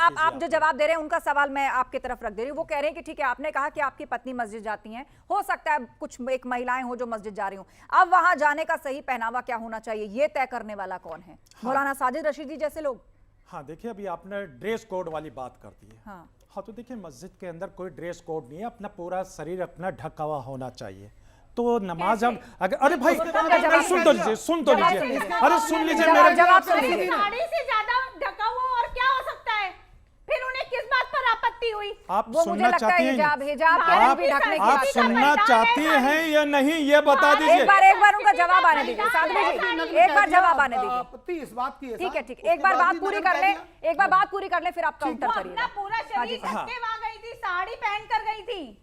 आप जो जवाब दे रहे हैं उनका सवाल मैं आपकी तरफ रख दे रही हूँ। वो कह रहे हैं कि ठीक है, आपने कहा कि आपकी पत्नी मस्जिद जाती हैं, हो सकता है कुछ एक महिलाएं हो जो मस्जिद जा रही हूँ, अब वहां जाने का सही पहनावा क्या होना चाहिए, ये तय करने वाला कौन है? मौलाना साजिद रशीदी जैसे लोग? हाँ देखिए, अभी आपने ड्रेस कोड वाली बात कर दी है। हाँ तो देखिए, मस्जिद के अंदर कोई ड्रेस कोड नहीं है, अपना पूरा शरीर अपना ढका हुआ होना चाहिए। तो नमाज हम अगर, अरे भाई सुन तो लीजिए, अरे सुन लीजिए मेरा जवाब। सुन लीजिए, साड़ी से ज्यादा ढका हुआ और क्या हो सकता है? फिर उन्हें किस बात पर आपत्ति हुई? आप वो सुनना चाहती हैं, आप सुनना चाहती हैं या नहीं, ये बता दीजिए। एक बार उनका जवाब आने दीजिए साधवी जी, एक बार जवाब आने दीजिए। आपत्ति इस बात की है, ठीक है, ठीक, एक बार बात पूरी कर ले, एक बार बात पूरी कर ले, फिर आप काउंटर करिए। अपना पूरा शरीर ढक के वहां गई थी, साड़ी पहन कर गई थी,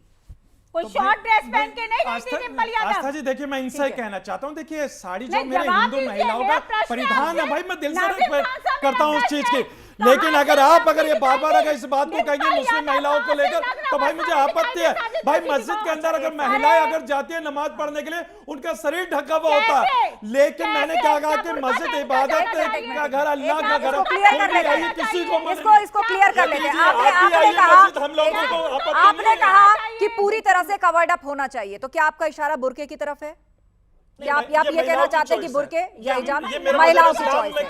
कोई शॉर्ट ड्रेस पहन के नहीं गई थी डिंपल यादव। आस्था जी देखिए, मैं इनसे कहना चाहता हूँ, देखिए साड़ी जो मेरे हिंदू महिलाओं का परिधान है भाई, मैं दिल से करता हूँ उस चीज की, लेकिन अगर ये बार-बार अगर इस बात को कहेंगे मुस्लिम महिलाओं को लेकर, तो भाई मुझे आपत्ति है। भाई मस्जिद के अंदर अगर महिलाएं अगर जाती है नमाज पढ़ने के लिए, उनका शरीर ढका हुआ होता है, लेकिन मैंने क्या कहा कि मस्जिद इबादत का घर, अल्लाह का घर, किसी को इसको क्लियर कर लेते हैं। आपने कहा कि पूरी तरह से कवर्ड अप होना चाहिए, तो क्या आपका इशारा बुर्के की तरफ है? क्या आप ये कहना चाहते हैं कि बुर्के या हिजाब महिलाओं की चॉइस है?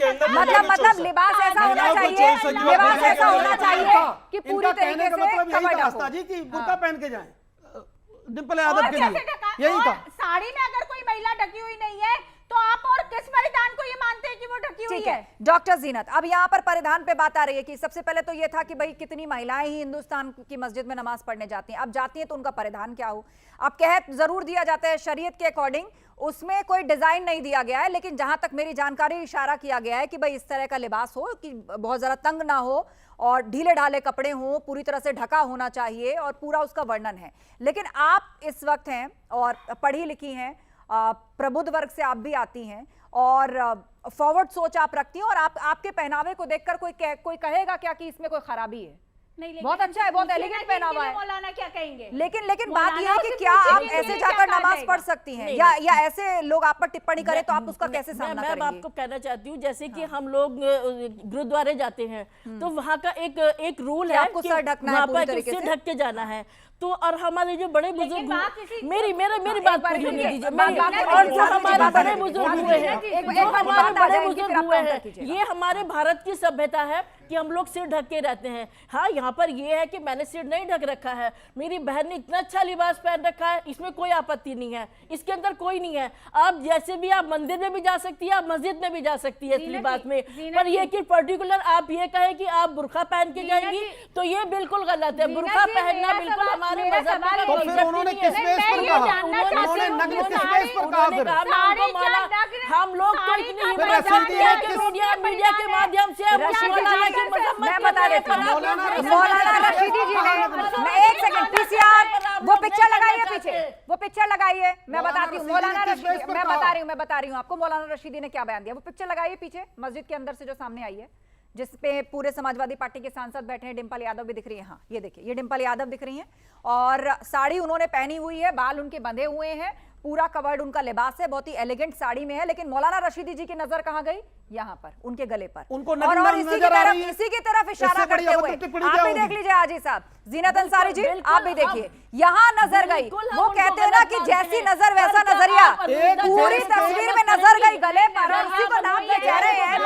मतलब लिबास ऐसा होना चाहिए, लिबास ऐसा होना चाहिए कि पूरी तरीके से कवर्ड अप हो। जी कि बुर्का पहन के जाएं डिंपल यादव के लिए, यही था। साड़ी में अगर कोई महिला ढकी हुई नहीं है तो आप और किस परिधान को ये मानते हैं कि वो ढकी हुई है? डॉक्टर जीनत, अब यहाँ पर परिधान पे बात आ रही है कि सबसे पहले तो ये था कि भाई कितनी महिलाएं ही हिंदुस्तान की मस्जिद में नमाज पढ़ने जाती हैं, अब जाती हैं तो उनका परिधान क्या हो? अब कह जरूर दिया जाता है शरीयत के अकॉर्डिंग, उसमें कोई डिजाइन नहीं दिया गया है, लेकिन जहां तक मेरी जानकारी इशारा किया गया है कि भाई इस तरह का लिबास हो कि बहुत ज्यादा तंग ना हो और ढीले ढाले कपड़े हों, पूरी तरह से ढका होना चाहिए और पूरा उसका वर्णन है। लेकिन आप इस वक्त हैं और पढ़ी लिखी हैं, प्रबुद्ध वर्ग से आप भी आती हैं और फॉरवर्ड सोच आप रखती हैं, और आपके पहनावे को देखकर कोई कहेगा क्या कि इसमें कोई खराबी है? नहीं, बहुत अच्छा है, बहुत एलिगेंट पहनावा है। मौलाना क्या कहेंगे? लेकिन बात यह है कि क्या आप ऐसे जाकर नमाज पढ़ सकती हैं, या ऐसे लोग आप पर टिप्पणी करें तो आप उसका कैसे सामना करेंगे? मैं आपको कहना चाहती हूँ, जैसे कि हम लोग गुरुद्वारे जाते हैं तो वहाँ का एक रूल है आपको सर ढकना है, पूरी तरीके से ढक के जाना है। तो और हमारे जो बड़े बुजुर्ग, मेरी बात पूरी होने दीजिए, और जो हमारे बड़े बुजुर्ग हुए हैं, ये हमारे भारत की सभ्यता है कि हम लोग सिर ढक के रहते हैं। हाँ, यहाँ पर ये है कि मैंने सिर नहीं ढक रखा है, मेरी बहन ने इतना अच्छा लिबास पहन रखा है, इसमें कोई आपत्ति नहीं है, इसके अंदर कोई नहीं है। आप जैसे भी आप मंदिर में भी जा सकती है, आप मस्जिद में भी जा सकती है इस लिबास में, पर ये कि पर्टिकुलर आप ये कहें कि आप बुर्का पहन के जाएंगी तो ये बिल्कुल गलत है। बुर्का पहनना बिल्कुल हमारे मजहब में, तो फिर उन्होंने किस बेस पर कहा? उन्होंने नग्न किस बेस पर कहा? फिर हम लोग तो इतनी हिम्मत रखते हैं कि मीडिया के माध्यम से मैं बता देती हूँ, मौलाना रशीदी जी ने, मैं एक सेकंड, पीसीआर वो पिक्चर लगाइए पीछे, वो पिक्चर लगाइए, मैं बताती हूँ मौलाना रशीदी, मैं बता रही हूँ आपको मौलाना रशीदी ने क्या बयान दिया। वो पिक्चर लगाइए पीछे, मस्जिद के अंदर से जो सामने आई है, जिसपे पूरे समाजवादी पार्टी के सांसद बैठे हैं, डिंपल यादव भी दिख रही है। हाँ, ये देखिए, ये डिंपल यादव दिख रही हैं और साड़ी उन्होंने पहनी हुई है, बाल उनके बंधे हुए हैं, पूरा कवर्ड उनका लिबास है, बहुत ही एलिगेंट साड़ी में है। लेकिन मौलाना रशीदी जी की नजर कहां गई? यहाँ पर, उनके गले पर, उनको और इसी की तरफ इशारा करते हुए आप भी देख लीजिए हाजी साहब, जीनत अंसारी जी आप भी देखिए, यहाँ नजर गई। वो कहते हैं ना कि जैसी नजर वैसा नजरिया, पूरी तस्वीर में नजर गई गले पर, और उसी को नाम के कह रहे हैं।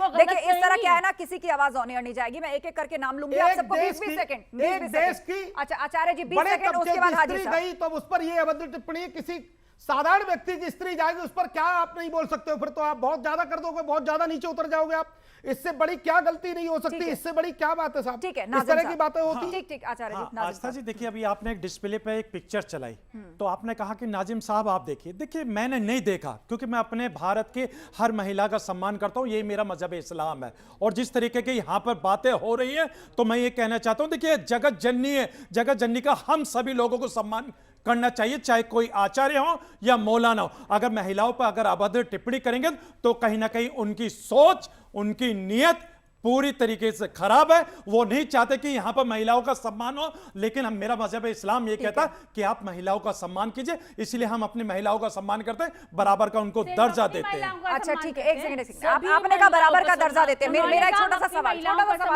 देखिए इस तरह क्या है ना, किसी की आवाज ऑन एयर नहीं जाएगी, मैं एक एक करके नाम लूंगी, आप सबको 20-20 सेकंड। अच्छा आचार्य जी 20 सेकंड, उसके बाद हाजी साहब। गई तो उस पर ये अभद्र टिप्पणी किसी साधारण व्यक्ति की स्त्री जाएगी, उस पर क्या आप नहीं बोल सकते हो? फिर तो आप बहुत ज्यादा कर दोगे, बहुत ज्यादा नीचे उतर जाओगे आप। इससे बड़ी क्या गलती नहीं हो सकती, इससे बड़ी क्या बात है साहब? ठीक है, इस तरह की बातें होती। ठीक ठीक आचार्य जी। आस्था जी देखिए, अभी आपने एक डिस्प्ले पे एक पिक्चर चलाई तो आपने कहा कि नाजिम साहब आप देखिए। देखिए मैंने नहीं देखा, क्योंकि मैं अपने भारत के हर महिला का सम्मान करता हूं, ये मेरा मजहब इस्लाम है। और जिस तरीके की यहाँ पर बातें हो रही है तो मैं ये कहना चाहता हूं, देखिए जगत जननी है, जगत जननी का हम सभी लोगों को सम्मान करना चाहिए, चाहे कोई आचार्य हो या मौलाना हो। अगर महिलाओं पर अगर अभद्र टिप्पणी करेंगे तो कहीं ना कहीं उनकी सोच, उनकी नीयत पूरी तरीके से खराब है। वो नहीं चाहते कि यहां पर महिलाओं का सम्मान हो, लेकिन हम मेरा मजहब इस्लाम ये कहता है कि आप महिलाओं का सम्मान कीजिए, इसलिए हम अपनी महिलाओं का सम्मान करते हैं, बराबर का उनको दर्जा देते हैं। अच्छा ठीक है, एक सेकंड आपने कहा बराबर का दर्जा देते हैं। मेरा एक छोटा सा सवाल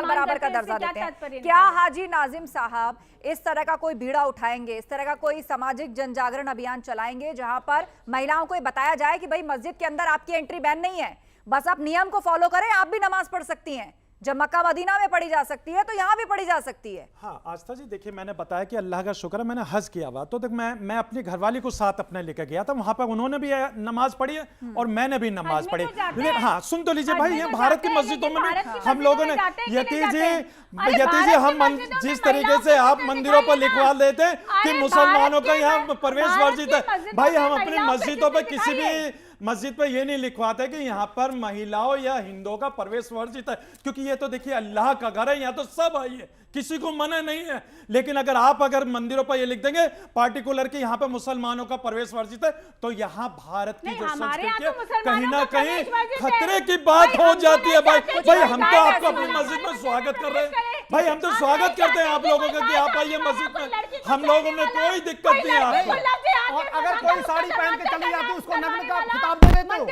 बराबर का दर्जा देते हैं, क्या हाजी नाजिम साहब इस तरह का कोई बीड़ा उठाएंगे, इस तरह का कोई सामाजिक जन जागरण अभियान चलाएंगे जहां पर महिलाओं को बताया जाए कि भाई मस्जिद के अंदर आपकी एंट्री बैन नहीं है, बस आप नियम को फॉलो करें, आप भी नमाज पढ़ सकती हैं, जब मक्का मदीना में पढ़ी जा सकती है तो यहां भी पढ़ी जा सकती है। हाँ आस्था जी, देखिए मैंने बताया कि अल्लाह का शुक्र है मैंने हज किया हुआ, तो देख मैं अपनी घरवाली को साथ अपने लेकर गया था, वहां पर उन्होंने भी नमाज पढ़ी है और मैंने भी नमाज पढ़ी। हाँ सुन तो लीजिए भाई, ये भारत की मस्जिदों में भी हम लोगों ने यती जी हम जिस तरीके से आप मंदिरों पर लिखवा देते हैं कि मुसलमानों का यहाँ प्रवेश वर्जित है, भाई हम अपनी मस्जिदों पर किसी भी मस्जिद पर यह नहीं लिखवाते कि यहां पर महिलाओं या हिंदुओं का प्रवेश वर्जित है, क्योंकि ये तो देखिए अल्लाह का घर है, यहां तो सब आइए, किसी को मना नहीं है। लेकिन अगर मंदिरों पर ये लिख देंगे पार्टिकुलर कि यहां पर मुसलमानों का प्रवेश वर्जित है, तो यहां भारत की जो संस्कृति है कहीं ना कहीं खतरे की बात हो जाती है। भाई हम तो आपको अपनी मस्जिद में स्वागत कर रहे हैं, भाई हम तो स्वागत करते हैं आप लोगों का कि आप आइए मस्जिद में, हम लोगों ने कोई दिक्कत नहीं है आपको। और अगर कोई साड़ी पहन के चली जाती उसको नग्न का खिताब दे देते हो,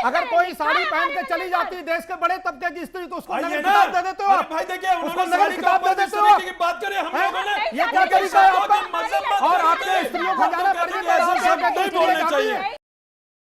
अगर कोई साड़ी पहन के चली जाती देश के बड़े तबके की स्त्री तो उसको नग्न खिताब दे देते हो। भाई देखिए उसको नग्न खिताब दे देते हो, की बात करें हम लोगों ने, ये क्या तरीका है आपका? और आपने स्त्रियों का जाना परिजन